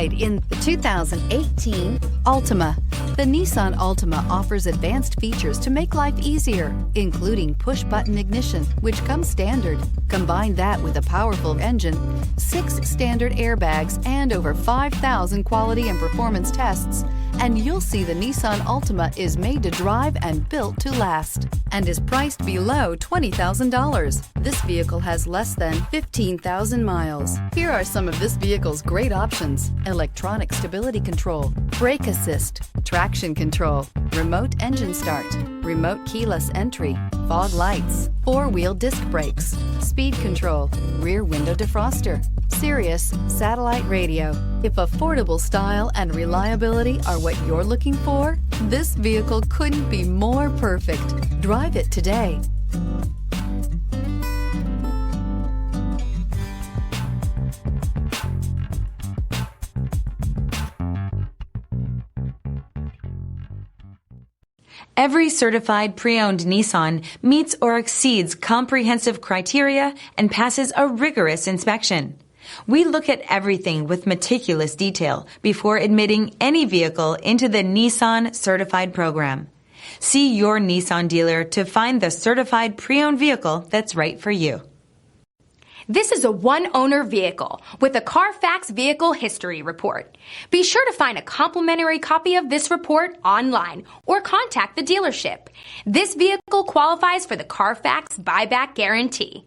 ride in the 2018 Altima. The Nissan Altima offers advanced features to make life easier, including push-button ignition, which comes standard. Combine that with a powerful engine, 6 standard airbags, and over 5,000 quality and performance tests, and you'll see the Nissan Altima is made to drive and built to last, and is priced below $20,000. This vehicle has less than 15,000 miles. Here are some of this vehicle's great options: electronic stability control, brake assist, traction control, remote engine start, remote keyless entry, fog lights, 4-wheel disc brakes, speed control, rear window defroster, Sirius Satellite Radio. If affordable style and reliability are what you're looking for, this vehicle couldn't be more perfect. Drive it today. Every certified pre-owned Nissan meets or exceeds comprehensive criteria and passes a rigorous inspection. We look at everything with meticulous detail before admitting any vehicle into the Nissan Certified Program. See your Nissan dealer to find the certified pre-owned vehicle that's right for you. This is a one-owner vehicle with a Carfax Vehicle History Report. Be sure to find a complimentary copy of this report online or contact the dealership. This vehicle qualifies for the Carfax Buyback Guarantee.